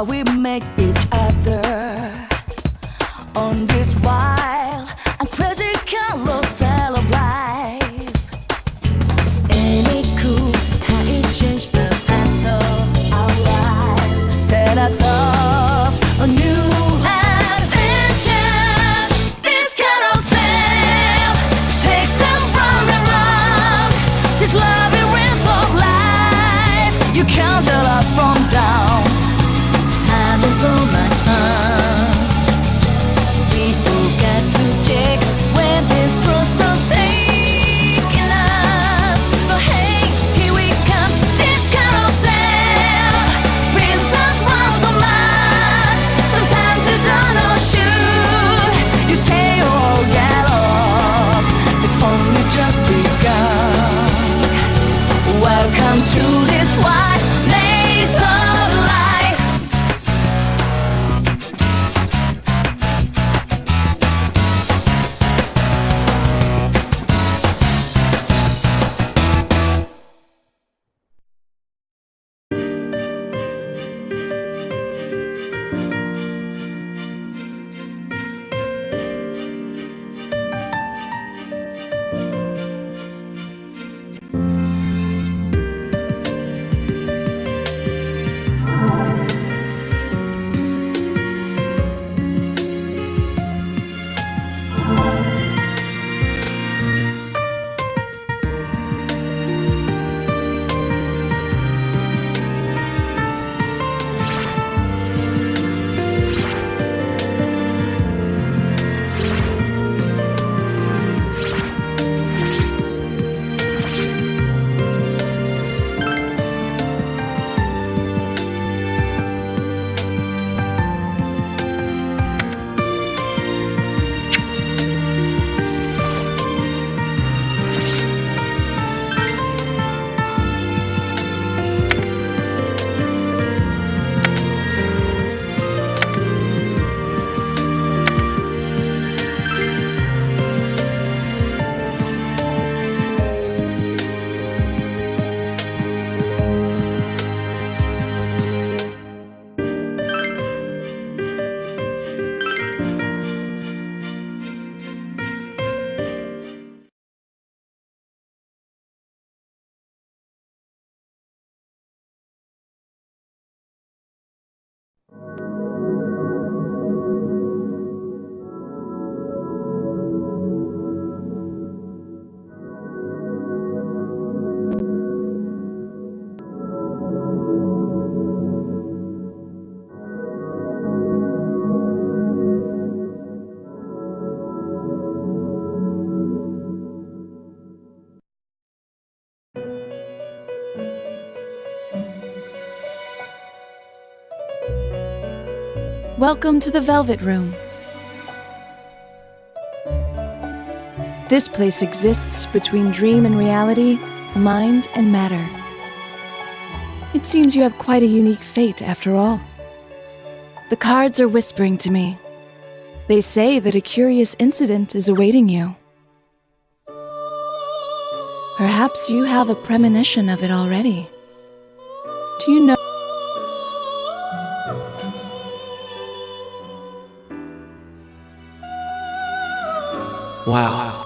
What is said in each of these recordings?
how we make each other on this wild and crazy carousel of life. Ain't it cool how it changed the path of our lives, set us off a new adventure. This carousel takes us round and round, this labyrinth of life. You can't tell up from down, having so much fun. We forget to check when this crossroads taking us. But hey, here we come, this carousel spins us round so much. Sometimes you don't know should you stay or get off. It's only just begun. Welcome to this wide maze of life. Welcome to the Velvet Room. This place exists between dream and reality, mind and matter. It seems you have quite a unique fate after all. The cards are whispering to me. They say that a curious incident is awaiting you. Perhaps you have a premonition of it already. Do you know? Wow.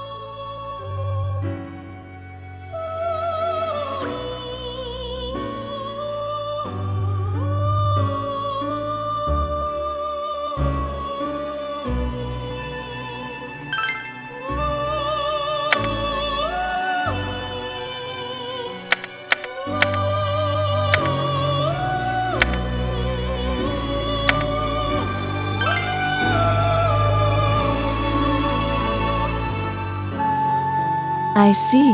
I see.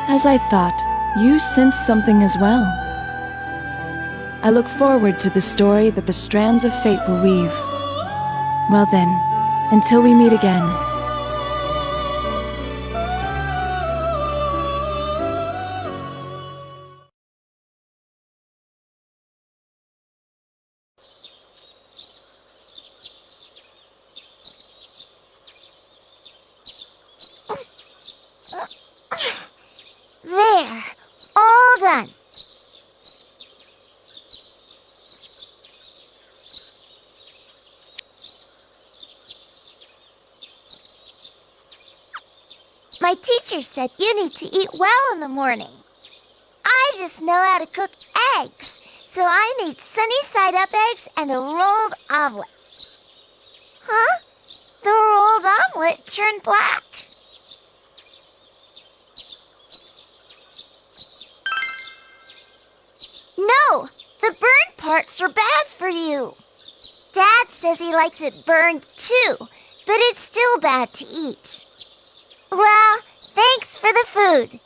As I thought, you sensed something as well. I look forward to the story that the strands of fate will weave. Well then, until we meet again. There, all done. My teacher said you need to eat well in the morning. I just know how to cook eggs, so I need sunny-side-up eggs and a rolled omelet. Huh? The rolled omelet turned black. No, the burned parts are bad for you. Dad says he likes it burned too, but it's still bad to eat. Well, thanks for the food.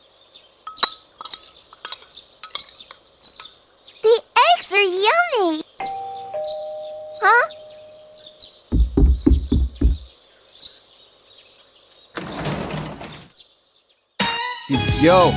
The eggs are yummy. Huh? Yo.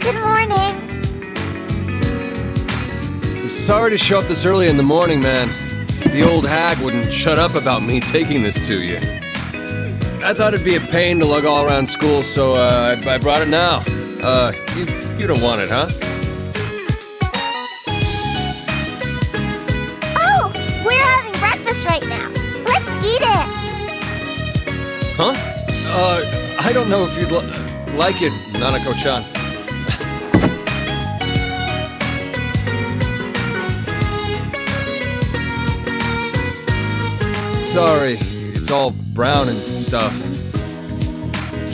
Good morning. Sorry to show up this early in the morning, man. The old hag wouldn't shut up about me taking this to you. I thought it'd be a pain to lug all around school, so I brought it now. You don't want it, huh? Oh, we're having breakfast right now. Let's eat it. Huh? I don't know if you'd like it, Nanako-chan. Sorry, it's all brown and stuff.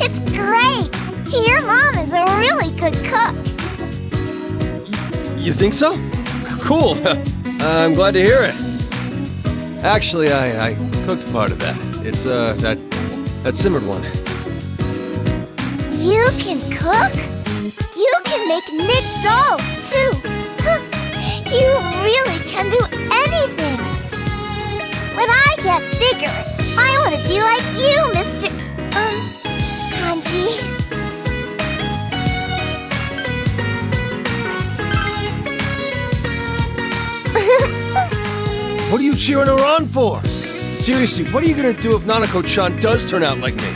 It's great. Your mom is a really good cook. You think so? Cool. I'm glad to hear it. Actually, I cooked part of that. It's that simmered one. You can cook? You can make knit dolls, too. You really can do anything. When I get bigger, I want to be like you, Mr. Kanji. What are you cheering her on for? Seriously, what are you gonna do if Nanako-chan does turn out like me?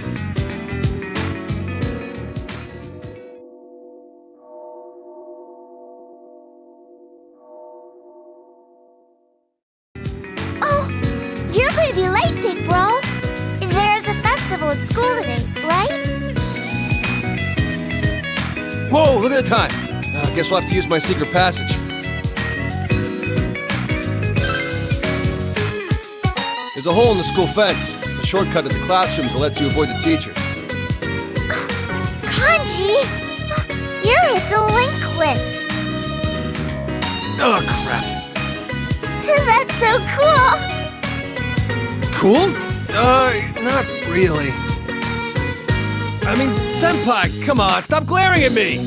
You're going to be late, big bro. There's a festival at school today, right? Whoa, look at the time. I guess we'll have to use my secret passage. There's a hole in the school fence. It's a shortcut to the classrooms that lets you avoid the teachers. Kanji, you're a delinquent. Oh, crap. That's so cool. Cool? Not really. I mean, senpai, come on, stop glaring at me!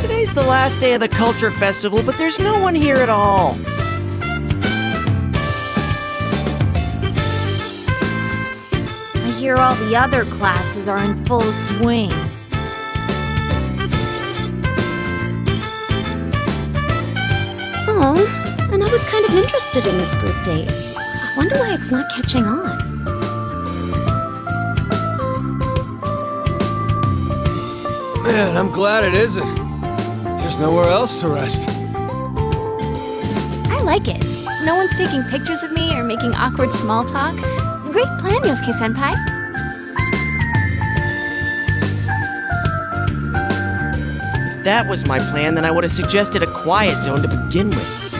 Today's the last day of the Culture Festival, but there's no one here at all. I hear all the other classes are in full swing. Oh, and I was kind of interested in this group date. I wonder why it's not catching on. Man, I'm glad it isn't. There's nowhere else to rest. like it. No one's taking pictures of me or making awkward small talk. Great plan, Yosuke-senpai. If that was my plan, then I would have suggested a quiet zone to begin with.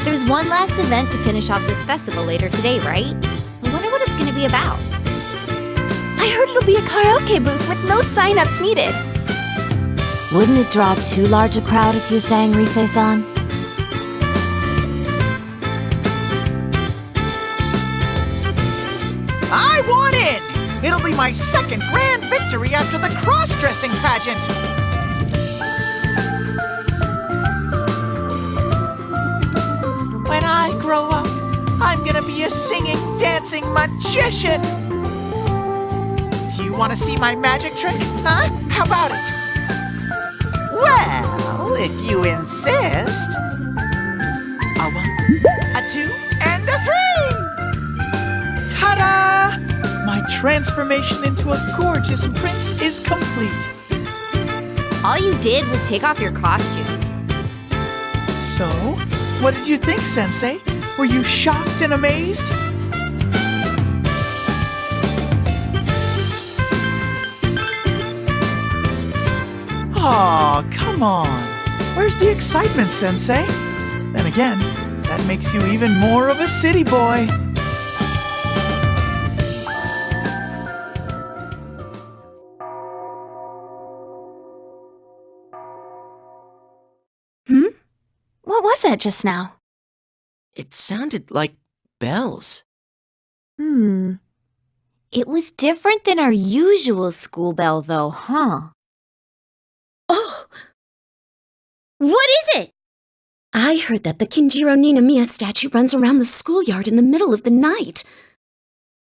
There's one last event to finish off this festival later today, right? I wonder what it's gonna be about. I heard it'll be a karaoke booth with no sign-ups needed. Wouldn't it draw too large a crowd if you sang Rise-san? I won it! It'll be my second grand victory after the cross-dressing pageant. When I grow up, I'm gonna be a singing, dancing magician. Do you want to see my magic trick? Huh? How about it? Well, if you insist. A 1, a 2, and a 3! Ta-da! My transformation into a gorgeous prince is complete. All you did was take off your costume. So, what did you think, Sensei? Were you shocked and amazed? Aw, come on. Where's the excitement, Sensei? Then again, that makes you even more of a city boy. What was that just now? It sounded like bells. It was different than our usual school bell, though, huh? Oh, What is it? I heard that the Kinjiro Ninamiya statue runs around the schoolyard in the middle of the night.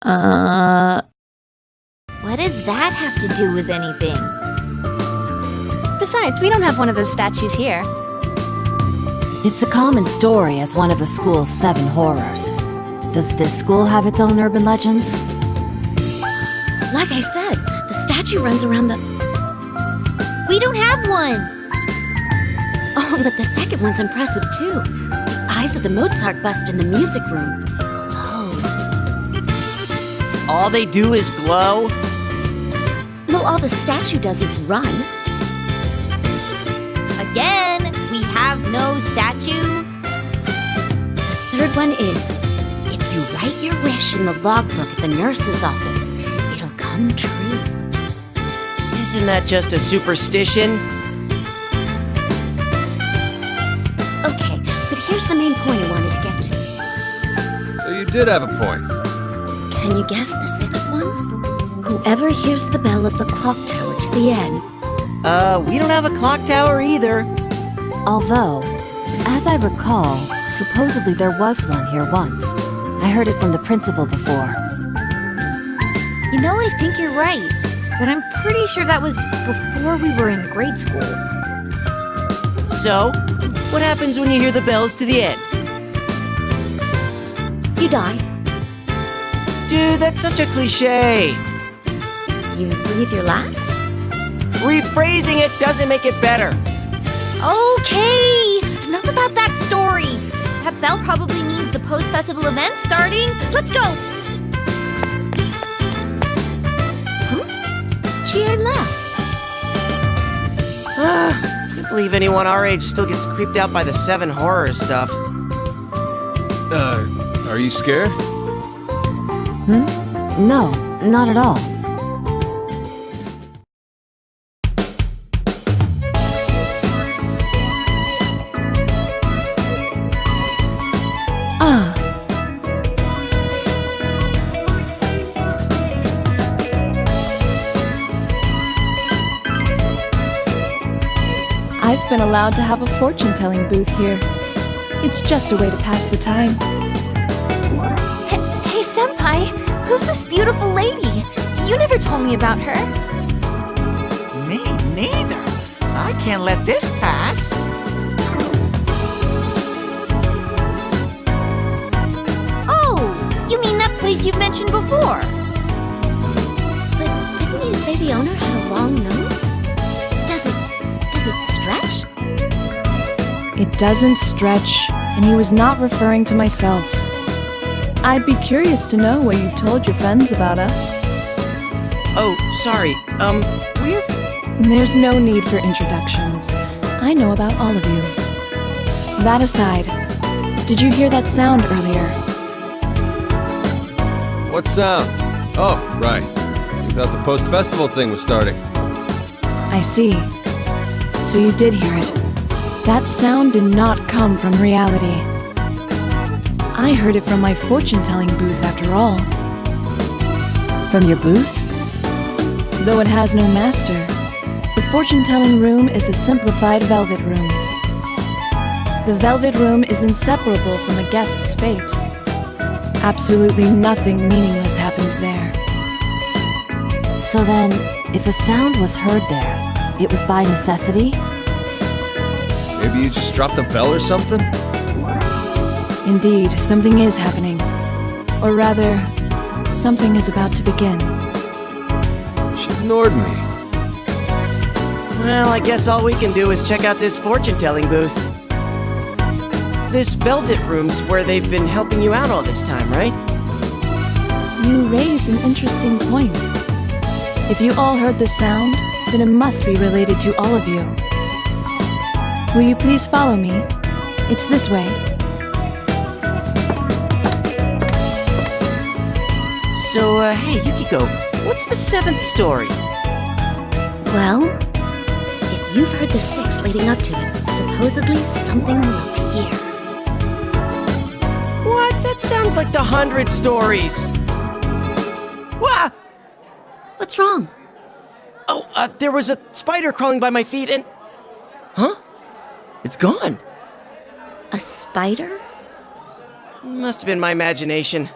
What does that have to do with anything? Besides, we don't have one of those statues here. It's a common story as one of the school's 7 horrors. Does this school have its own urban legends? Like I said, the statue runs around the... We don't have one! Oh, but the second one's impressive too. The eyes of the Mozart bust in the music room glow. All they do is glow? Well, all the statue does is run. Again, we have no statue. The third one is, if you write your wish in the logbook at the nurse's office, it'll come true. Isn't that just a superstition? Okay, but here's the main point I wanted to get to. So you did have a point. Can you guess the 6th one? Whoever hears the bell of the clock tower to the end. We don't have a clock tower either. Although, as I recall, supposedly there was one here once. I heard it from the principal before. You know, I think you're right, but I'm pretty sure that was before we were in grade school. So, what happens when you hear the bells to the end? You die. Dude, that's such a cliche. You breathe your last? Rephrasing it doesn't make it better. Okay, enough about that story. That bell probably means the post-festival event's starting. Let's go! Chie left. Can't believe anyone our age still gets creeped out by the 7 horror stuff. Are you scared? No, not at all. I've been allowed to have a fortune-telling booth here. It's just a way to pass the time. Hey, Senpai, who's this beautiful lady? You never told me about her. Me neither. I can't let this pass. Oh, you mean that place you've mentioned before? But didn't you say the owner had a long nose? Does it stretch? It doesn't stretch, and he was not referring to myself. I'd be curious to know what you've told your friends about us. Oh, sorry. We're... There's no need for introductions. I know about all of you. That aside, did you hear that sound earlier? What sound? Oh, right. We thought the post-festival thing was starting. I see. So you did hear it. That sound did not come from reality. I heard it from my fortune-telling booth after all. From your booth? Though it has no master, the fortune-telling room is a simplified velvet room. The velvet room is inseparable from a guest's fate. Absolutely nothing meaningless happens there. So then, if a sound was heard there, it was by necessity? Maybe you just dropped a bell or something? Indeed, something is happening. Or rather, something is about to begin. She ignored me. Well, I guess all we can do is check out this fortune-telling booth. This velvet room's where they've been helping you out all this time, right? You raise an interesting point. If you all heard the sound, then it must be related to all of you. Will you please follow me? It's this way. So, hey, Yukiko, what's the 7th story? Well, if you've heard the 6 leading up to it, supposedly something will appear. What? That sounds like the 100 stories. Wah! What's wrong? Oh, there was a spider crawling by my feet and... Huh? It's gone. A spider? Must have been my imagination.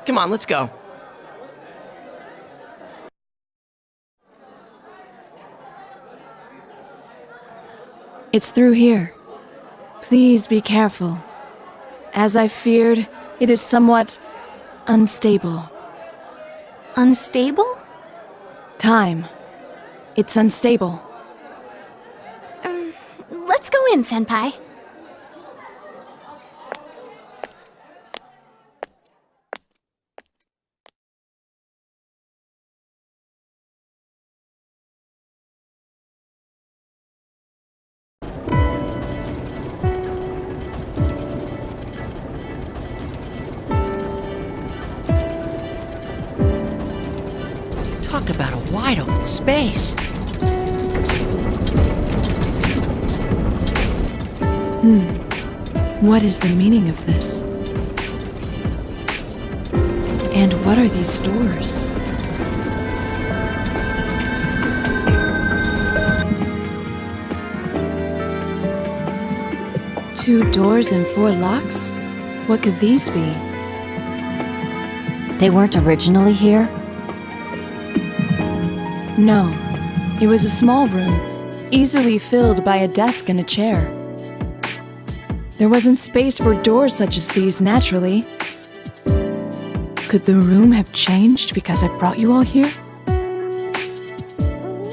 Come on, let's go. It's through here. Please be careful. As I feared, it is somewhat unstable. Unstable? Time. It's unstable. Let's go in, Senpai. Talk about a wide open space. What is the meaning of this? And what are these doors? Two doors and 4 locks? What could these be? They weren't originally here? No. It was a small room, easily filled by a desk and a chair. There wasn't space for doors such as these naturally. Could the room have changed because I brought you all here?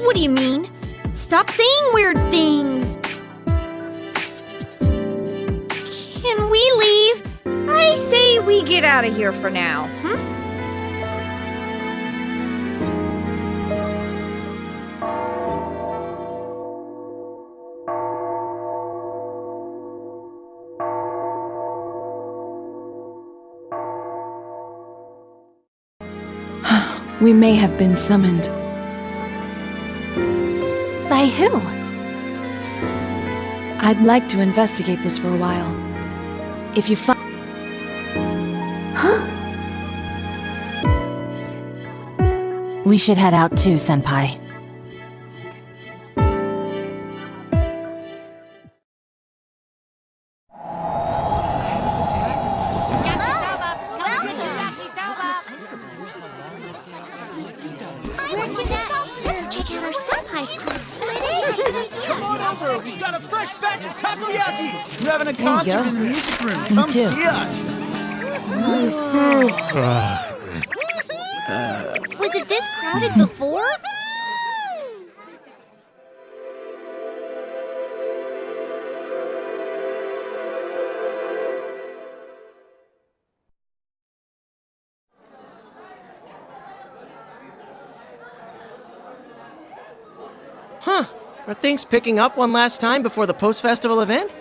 What do you mean? Stop saying weird things! Can we leave? I say we get out of here for now, We may have been summoned. By who? I'd like to investigate this for a while. If you find... We should head out too, Senpai. We're to just all six check out our senpai's class. Come on over. We've got a fresh batch of takoyaki. We're having a concert in the music room. Me Come too. see us. Was it this crowded before? Are things picking up one last time before the post-festival event?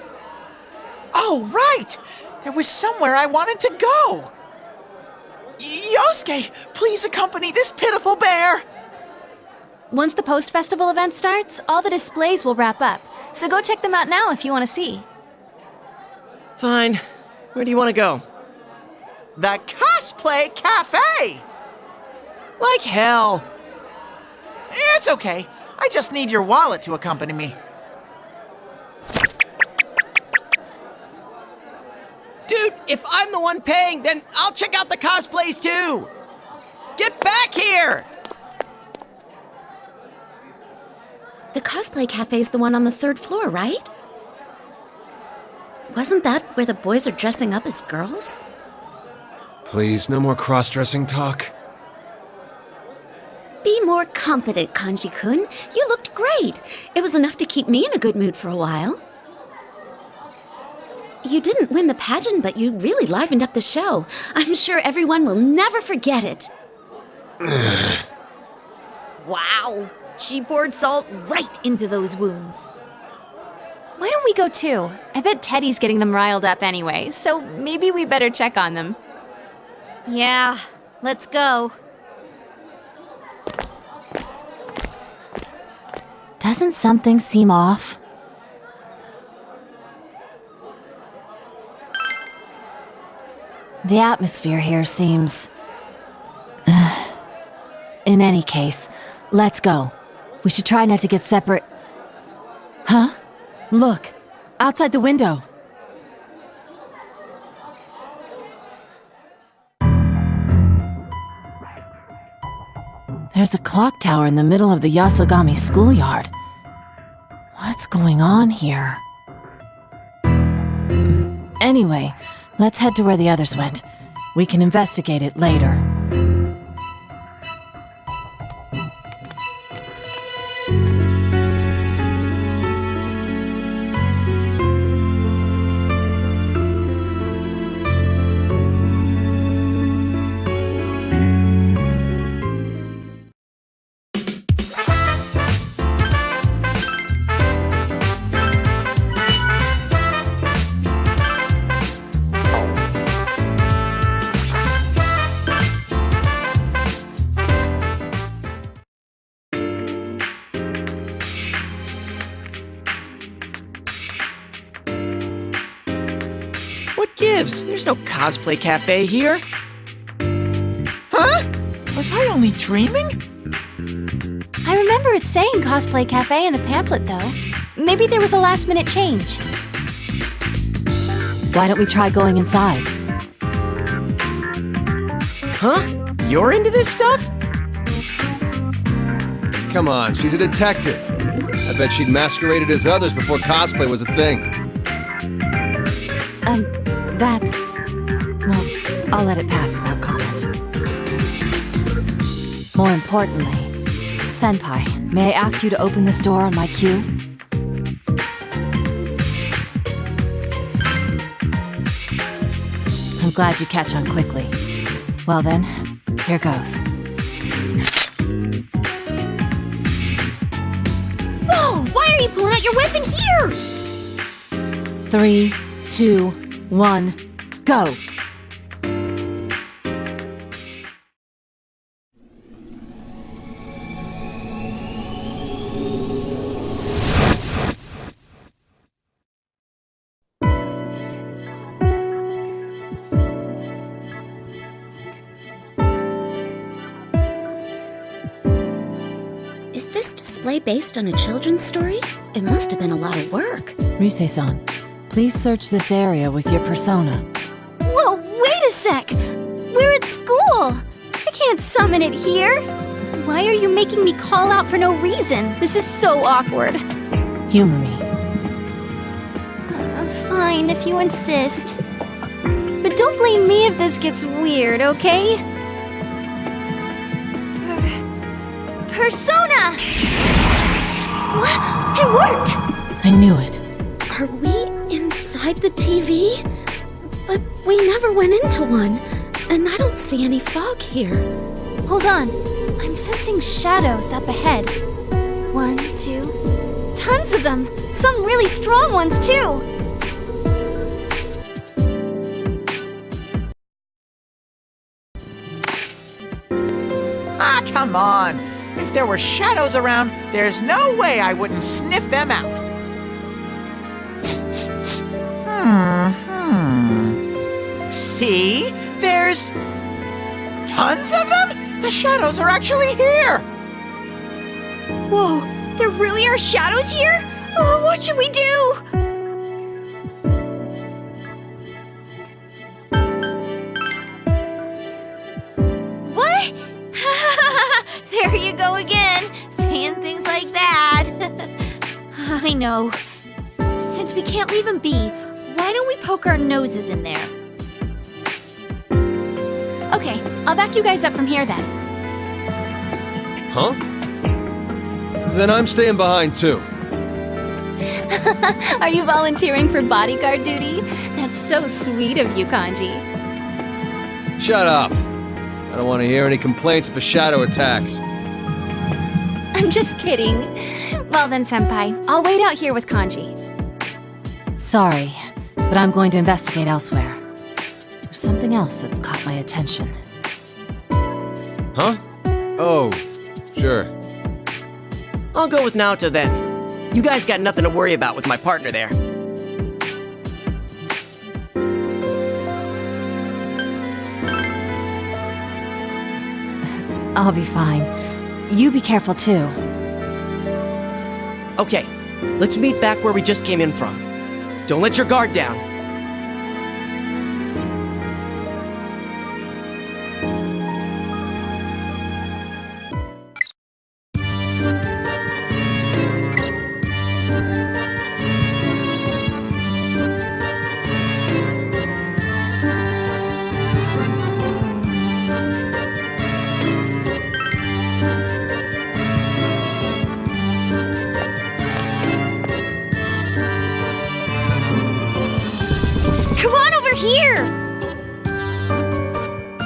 Oh, right! There was somewhere I wanted to go! Yosuke, please accompany this pitiful bear! Once the post-festival event starts, all the displays will wrap up. So go check them out now if you want to see. Fine. Where do you want to go? The Cosplay Cafe! Like hell. It's okay. I just need your wallet to accompany me. Dude, if I'm the one paying, then I'll check out the cosplays too! Get back here! The cosplay cafe's the one on the 3rd floor, right? Wasn't that where the boys are dressing up as girls? Please, no more cross-dressing talk. Be more confident, Kanji-kun. You looked great. It was enough to keep me in a good mood for a while. You didn't win the pageant, but you really livened up the show. I'm sure everyone will never forget it. Wow. She poured salt right into those wounds. Why don't we go too? I bet Teddy's getting them riled up anyway, so maybe we better check on them. Yeah, let's go. Doesn't something seem off? The atmosphere here seems... In any case, let's go. We should try not to get separate... Huh? Look! Outside the window! There's a clock tower in the middle of the Yasogami schoolyard. What's going on here? Anyway, let's head to where the others went. We can investigate it later. What gives? There's no cosplay cafe here. Huh? Was I only dreaming? I remember it saying Cosplay Cafe in the pamphlet, though. Maybe there was a last-minute change. Why don't we try going inside? Huh? You're into this stuff? Come on, she's a detective. I bet she'd masqueraded as others before cosplay was a thing. That's... Well, I'll let it pass without comment. More importantly, Senpai, may I ask you to open this door on my cue? I'm glad you catch on quickly. Well then, here goes. Whoa! Why are you pulling out your weapon here? 3, 2, 1, go! Is this display based on a children's story? It must have been a lot of work. Rise-san, please search this area with your persona. Whoa, wait a sec! We're at school! I can't summon it here! Why are you making me call out for no reason? This is so awkward. Humor me. Fine, if you insist. But don't blame me if this gets weird, okay? Persona! What? It worked! I knew it. Are we inside the TV? But we never went into one, and I don't see any fog here. Hold on. I'm sensing shadows up ahead. 1, 2... tons of them. Some really strong ones, too. Ah, come on. If there were shadows around, there's no way I wouldn't sniff them out. See? There's tons of them? The shadows are actually here. Whoa, there really are shadows here? Oh, what should we do? What? There you go again, saying things like that. I know. Since we can't leave him be, why don't we poke our noses in there? Okay, I'll back you guys up from here then. Huh? Then I'm staying behind too. Are you volunteering for bodyguard duty? That's so sweet of you, Kanji. Shut up. I don't want to hear any complaints if a shadow attacks. I'm just kidding. Well then, Senpai, I'll wait out here with Kanji. Sorry, but I'm going to investigate elsewhere. There's something else that's caught my attention. Huh? Oh, sure. I'll go with Naoto then. You guys got nothing to worry about with my partner there. I'll be fine. You be careful too. Okay, let's meet back where we just came in from. Don't let your guard down. Come on over here!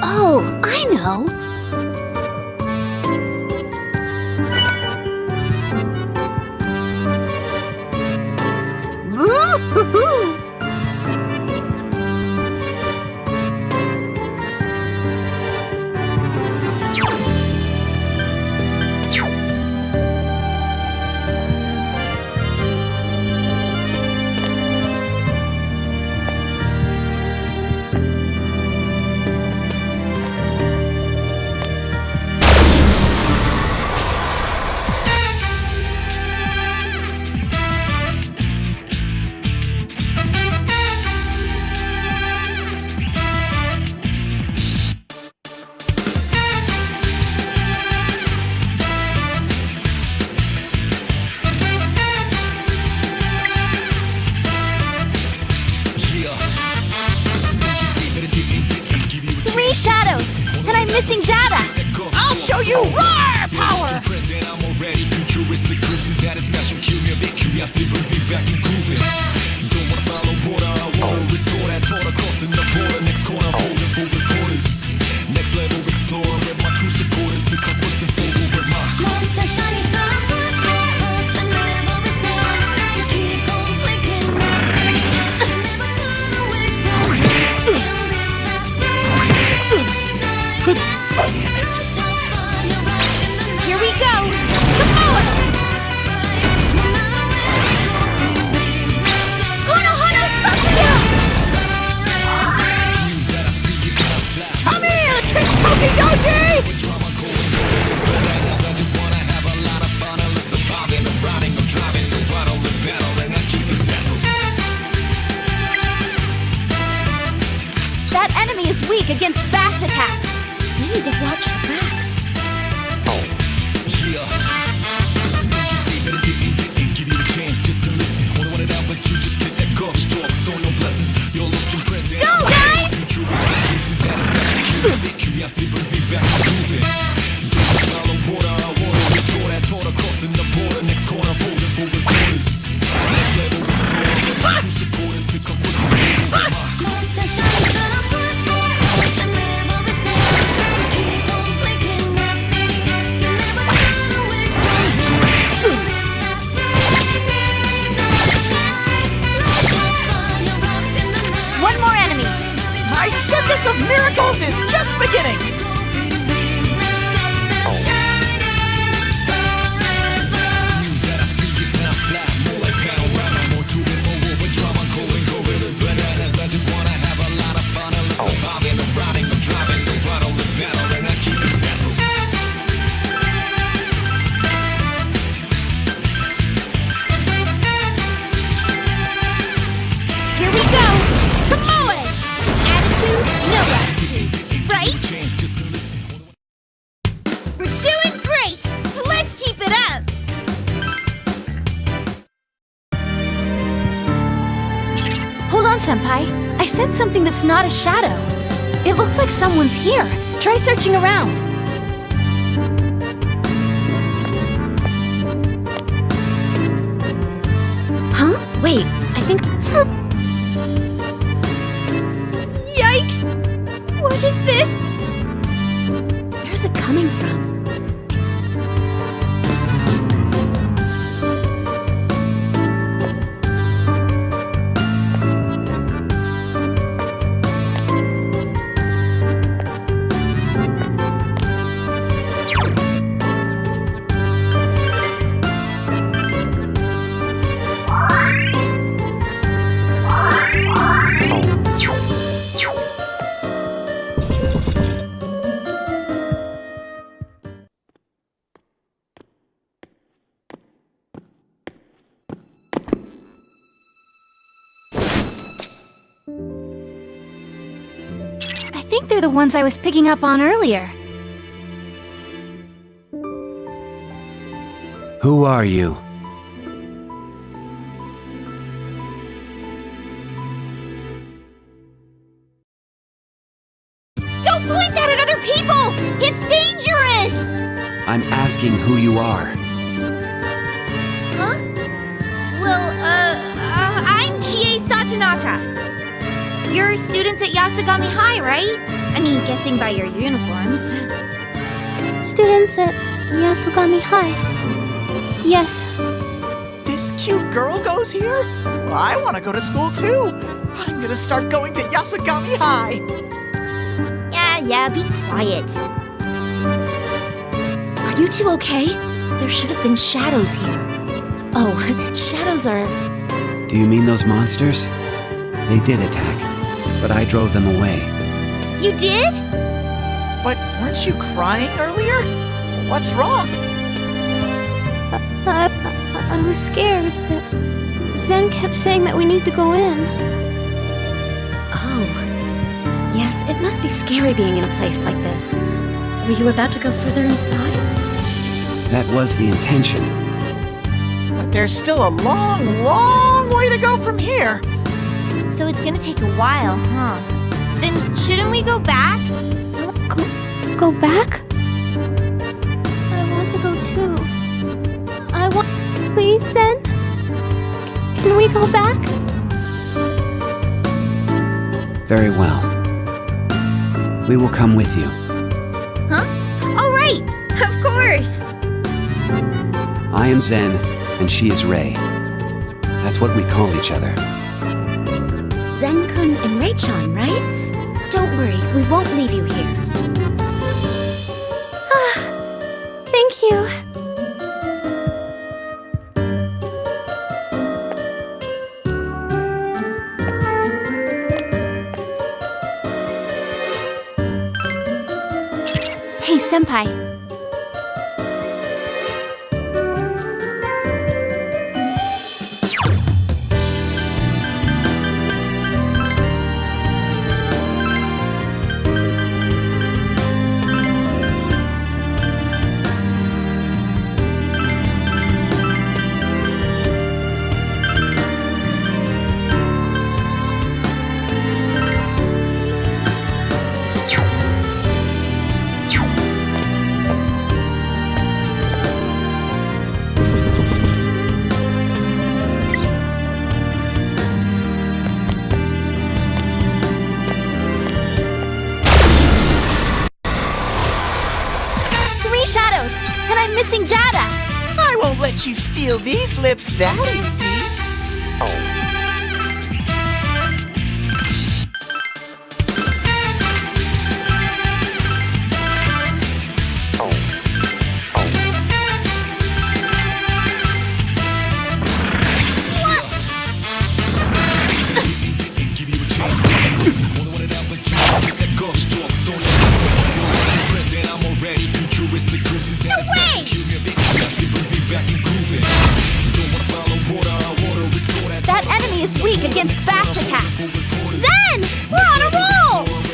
Oh, I know. Three shadows, and I'm missing data. I'll show you roar power! Here we go. Come on! Konohana Sasuke! Come here, Toki Doji! That enemy is weak against bash attacks. We need to watch our backs. Go, guys! of miracles is just beginning! Here we go! Come on! Attitude, no attitude. Right? We're doing great! Let's keep it up! Hold on, Senpai. I sense something that's not a shadow. It looks like someone's here. Try searching around. Huh? Wait, I think... Yikes! What is this? Where's it coming from? I think they're the ones I was picking up on earlier. Who are you? Don't point that at other people! It's dangerous! I'm asking who you are. Huh? Well, I'm Chie Satonaka. You're students at Yasugami High, right? I mean, guessing by your uniforms. Students at Yasugami High. Yes. This cute girl goes here? Well, I want to go to school too. I'm gonna start going to Yasugami High. Yeah, be quiet. Are you two okay? There should have been shadows here. Oh, shadows are... Do you mean those monsters? They did attack, but I drove them away. You did? But weren't you crying earlier? What's wrong? I was scared, but Zen kept saying that we need to go in. Oh. Yes, it must be scary being in a place like this. Were you about to go further inside? That was the intention. But there's still a long, long way to go from here. So it's gonna take a while, huh? Then shouldn't we go back? Go back? I want to go too. Please, Zen? Can we go back? Very well. We will come with you. Huh? Oh, right! Of course! I am Zen, and she is Rei. That's what we call each other. Zen-kun and Rei-chan, right? Don't worry, we won't leave you here. Thank you. Hey, Senpai. Shadows, and I'm missing data. I won't let you steal these lips that easy.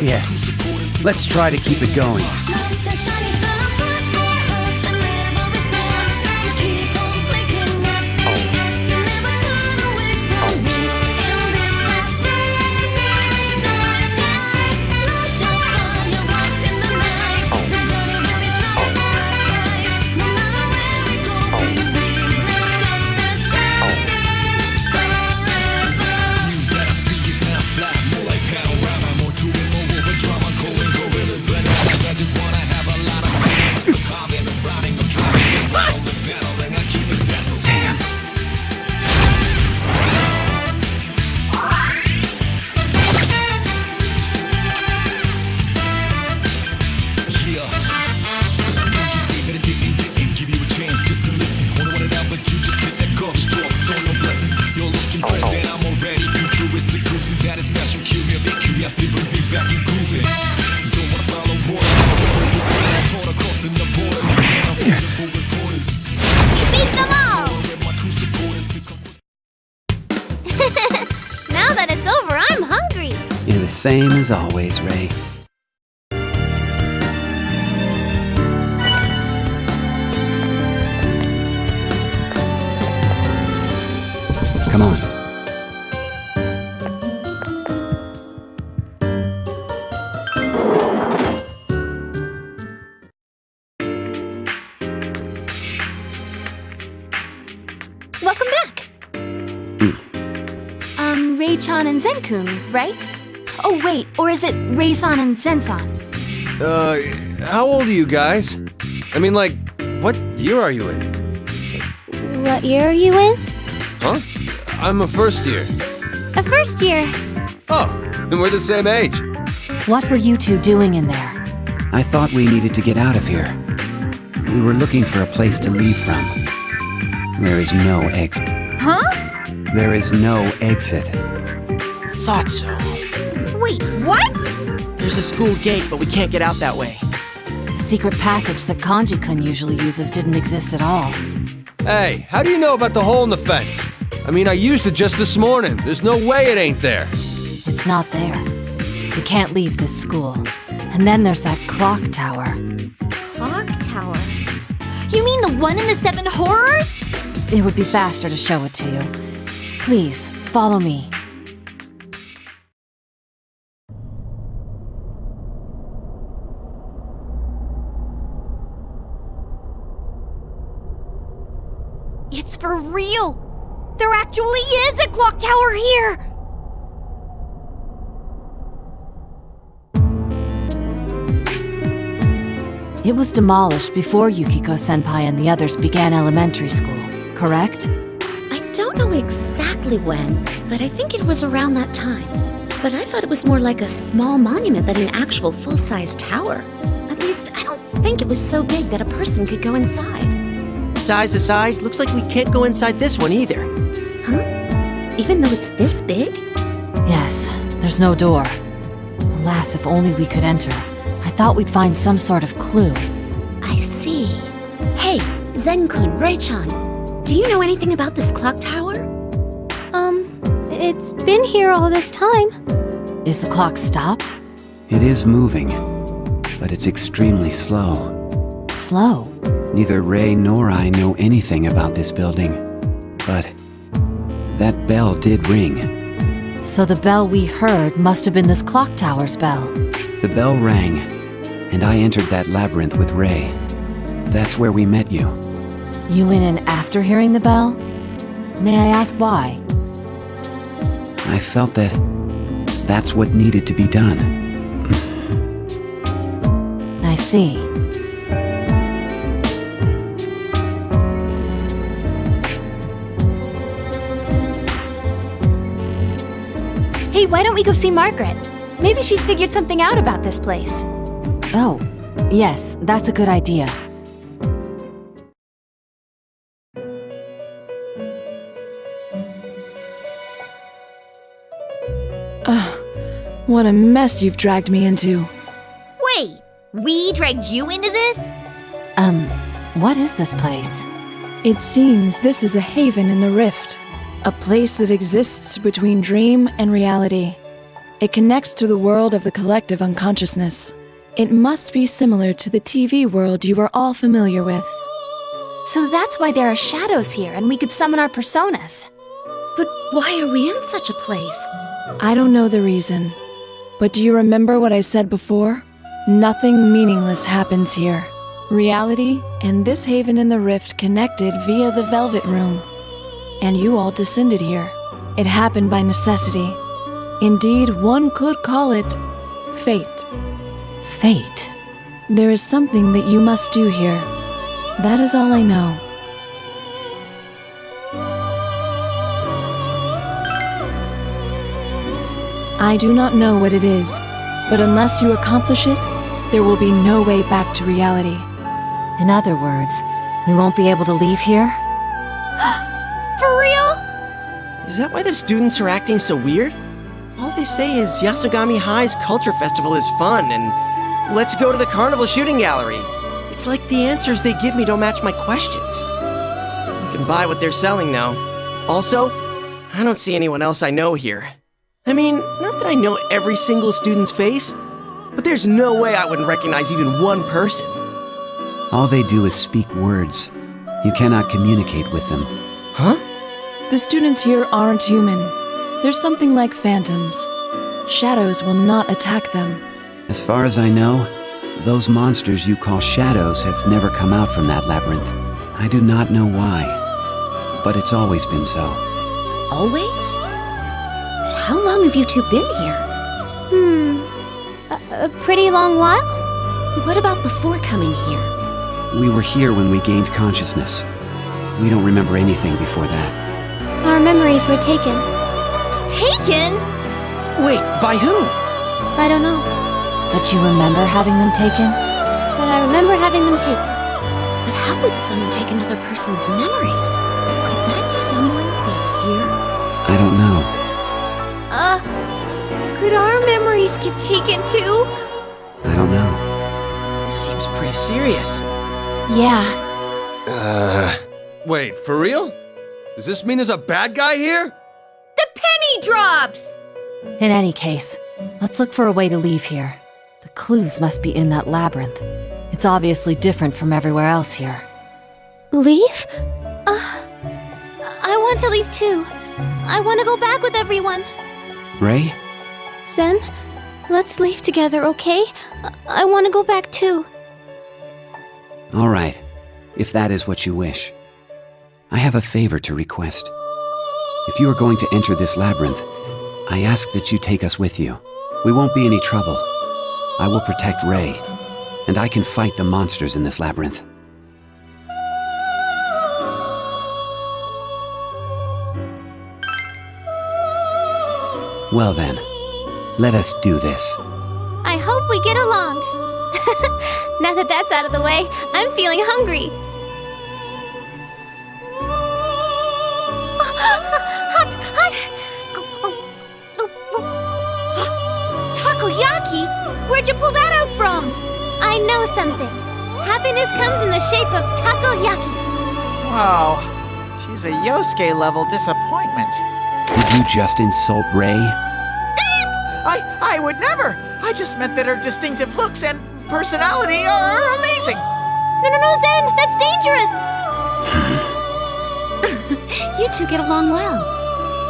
Yes. Let's try to keep it going. Now that it's over, I'm hungry. You're the same as always, Ray. Come on. Welcome back. Ray-chan and Zen-kun, right? Oh, wait, or is it Ray-san and Zen-san? How old are you guys? I mean, like, what year are you in? What year are you in? Huh? I'm a first year. A first year. Oh, then we're the same age. What were you two doing in there? I thought we needed to get out of here. We were looking for a place to leave from. There is no exit. Huh? There is no exit. Thought so. Wait, what? There's a school gate, but we can't get out that way. The secret passage that Kanji-kun usually uses didn't exist at all. Hey, how do you know about the hole in the fence? I mean, I used it just this morning. There's no way it ain't there. It's not there. We can't leave this school. And then there's that clock tower. Clock tower? You mean the one in the 7 horrors? It would be faster to show it to you. Please, follow me. It's for real! There actually is a clock tower here! It was demolished before Yukiko-senpai and the others began elementary school, correct? I don't know exactly when, but I think it was around that time. But I thought it was more like a small monument than an actual full-size tower. At least, I don't think it was so big that a person could go inside. Size aside, looks like we can't go inside this one either. Huh? Even though it's this big? Yes, there's no door. Alas, if only we could enter. I thought we'd find some sort of clue. I see. Hey, Zen-kun, Ray-chan, do you know anything about this clock tower? It's been here all this time. Is the clock stopped? It is moving, but it's extremely slow. Slow? Neither Ray nor I know anything about this building, but that bell did ring. So the bell we heard must have been this clock tower's bell. The bell rang, and I entered that labyrinth with Ray. That's where we met you. You went in after hearing the bell? May I ask why? I felt that that's what needed to be done. I see. Hey, why don't we go see Margaret? Maybe she's figured something out about this place. Oh, yes, that's a good idea. What a mess you've dragged me into. Wait, we dragged you into this? What is this place? It seems this is a haven in the rift. A place that exists between dream and reality. It connects to the world of the collective unconsciousness. It must be similar to the TV world you are all familiar with. So that's why there are shadows here and we could summon our personas. But why are we in such a place? I don't know the reason, but do you remember what I said before? Nothing meaningless happens here. Reality and this haven in the rift connected via the Velvet Room. And you all descended here. It happened by necessity. Indeed, one could call it fate. Fate. There is something that you must do here. That is all I know. I do not know what it is, but unless you accomplish it, there will be no way back to reality. In other words, we won't be able to leave here? For real? Is that why the students are acting so weird? All they say is Yasogami High's culture festival is fun and let's go to the carnival shooting gallery. It's like the answers they give me don't match my questions. I can buy what they're selling now. Also, I don't see anyone else I know here. I mean, not that I know every single student's face, but there's no way I wouldn't recognize even one person. All they do is speak words. You cannot communicate with them. Huh? The students here aren't human. They're something like phantoms. Shadows will not attack them. As far as I know, those monsters you call shadows have never come out from that labyrinth. I do not know why, but it's always been so. Always? How long have you two been here? A pretty long while? What about before coming here? We were here when we gained consciousness. We don't remember anything before that. Our memories were taken. Taken? Wait, by who? I don't know, But you remember having them taken? but I remember having them taken. But how would someone take another person's memories? Could that someone be here? I don't know. Could our memories get taken too? I don't know. This seems pretty serious. Yeah. Wait, for real? Does this mean there's a bad guy here? The penny drops! In any case, let's look for a way to leave here. The clues must be in that labyrinth. It's obviously different from everywhere else here. Leave? I want to leave too. I want to go back with everyone. Ray? Zen, let's leave together, okay? I want to go back too. All right, if that is what you wish. I have a favor to request. If you are going to enter this labyrinth, I ask that you take us with you. We won't be any trouble. I will protect Ray, and I can fight the monsters in this labyrinth. Well then, let us do this. I hope we get along. Now that that's out of the way, I'm feeling hungry. Takoyaki? Where'd you pull that out from? I know something. Happiness comes in the shape of takoyaki. Whoa, she's a Yosuke level disappointment. Did you just insult Ray? I would never. I just meant that her distinctive looks and personality are amazing. No, Zen, that's dangerous. You two get along well.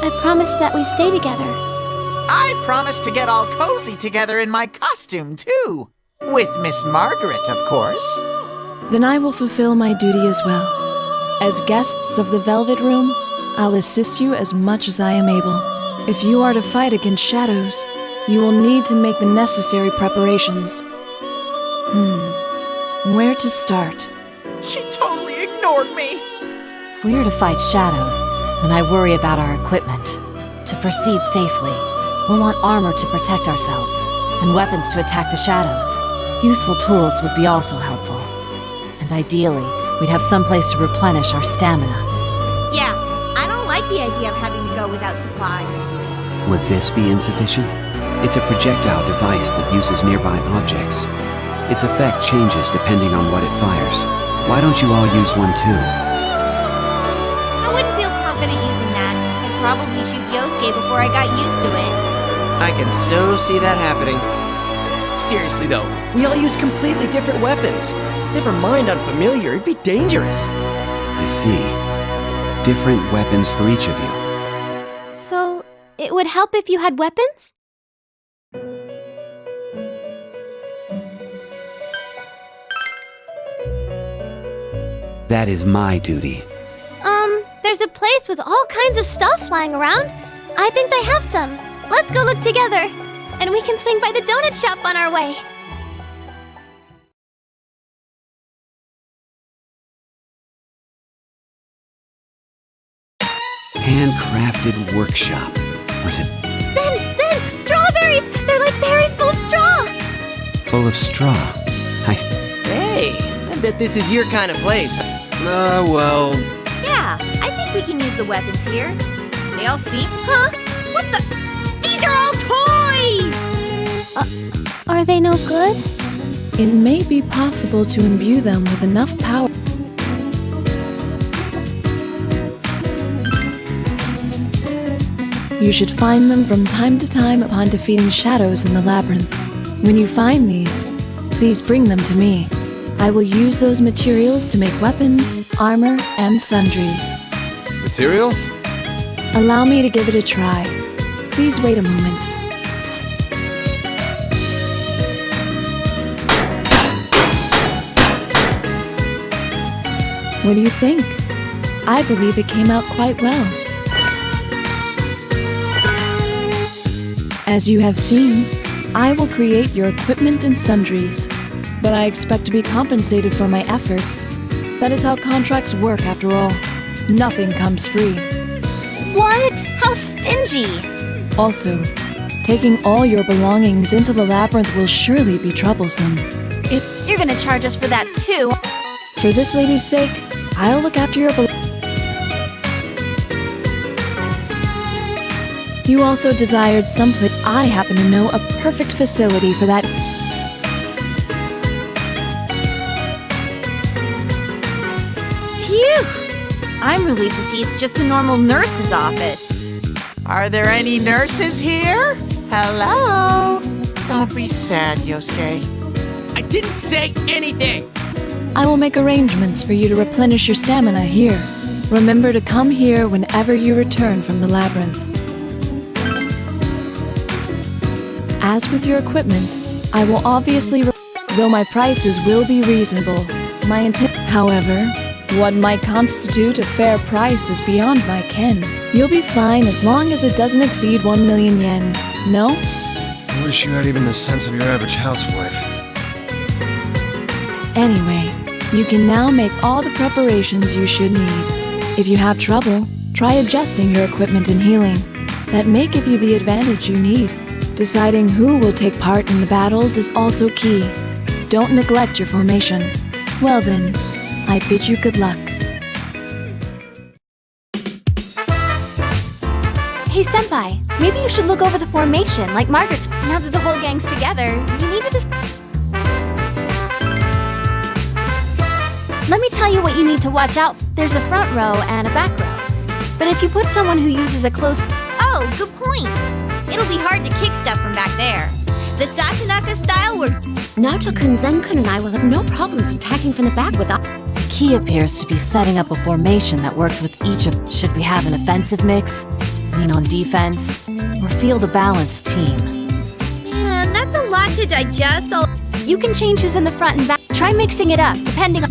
I promised that we stay together. I promised to get all cozy together in my costume, too. With Miss Margaret, of course. Then I will fulfill my duty as well. As guests of the Velvet Room, I'll assist you as much as I am able. If you are to fight against shadows, you will need to make the necessary preparations. Where to start? She totally ignored me. If we are to fight shadows, then I worry about our equipment. To proceed safely, we'll want armor to protect ourselves, and weapons to attack the shadows. Useful tools would be also helpful. And ideally, we'd have some place to replenish our stamina. Yeah, I don't like the idea of having to go without supplies. Would this be insufficient? It's a projectile device that uses nearby objects. Its effect changes depending on what it fires. Why don't you all use one too? I wouldn't feel confident using that. I'd probably shoot Yosuke before I got used to it. I can so see that happening. Seriously though, we all use completely different weapons. Never mind unfamiliar, it'd be dangerous. I see. Different weapons for each of you. So, it would help if you had weapons? That is my duty. There's a place with all kinds of stuff flying around. I think they have some. Let's go look together. And we can swing by the donut shop on our way. Handcrafted workshop. Was it Zen! Strawberries! They're like berries full of straw! full of straw? Hey, I bet this is your kind of place. Well, Yeah, I think we can use the weapons here. They all seem... Huh? What the... These are all toys! Are they no good? It may be possible to imbue them with enough power. You should find them from time to time upon defeating shadows in the labyrinth. When you find these, please bring them to me. I will use those materials to make weapons, armor, and sundries. materials? Allow me to give it a try. Please wait a moment. What do you think? I believe it came out quite well. As you have seen, I will create your equipment and sundries, but I expect to be compensated for my efforts. That is how contracts work after all. Nothing comes free. What? How stingy! Also, taking all your belongings into the labyrinth will surely be troublesome. You're gonna charge us for that too. For this lady's sake, I'll look after your belongings. You also desired something. I happen to know a perfect facility for that. Phew! I'm relieved to see it's just a normal nurse's office. Are there any nurses here? Hello? Don't be sad, Yosuke. I didn't say anything! I will make arrangements for you to replenish your stamina here. Remember to come here whenever you return from the labyrinth. As with your equipment, I will obviously, though my prices will be reasonable. My intent, however, what might constitute a fair price is beyond my ken. You'll be fine as long as it doesn't exceed 1 million yen. No? I wish you had even the sense of your average housewife. Anyway, you can now make all the preparations you should need. If you have trouble, try adjusting your equipment and healing. That may give you the advantage you need. Deciding who will take part in the battles is also key. Don't neglect your formation. Well then, I bid you good luck. Hey Senpai, maybe you should look over the formation, like Margaret's. Now that the whole gang's together, you need to Let me tell you what you need to watch out. There's a front row and a back row. But if you put someone who uses a close... Oh, good point. It'll be hard to kick stuff from back there. The Satonaka style works. Naoto-kun, Zen-kun, and I will have no problems attacking from the back with... The key appears to be setting up a formation that works with each of... Should we have an offensive mix, lean on defense, or field a balanced team? Man, that's a lot to digest. You can change who's in the front and back. Try mixing it up, depending on...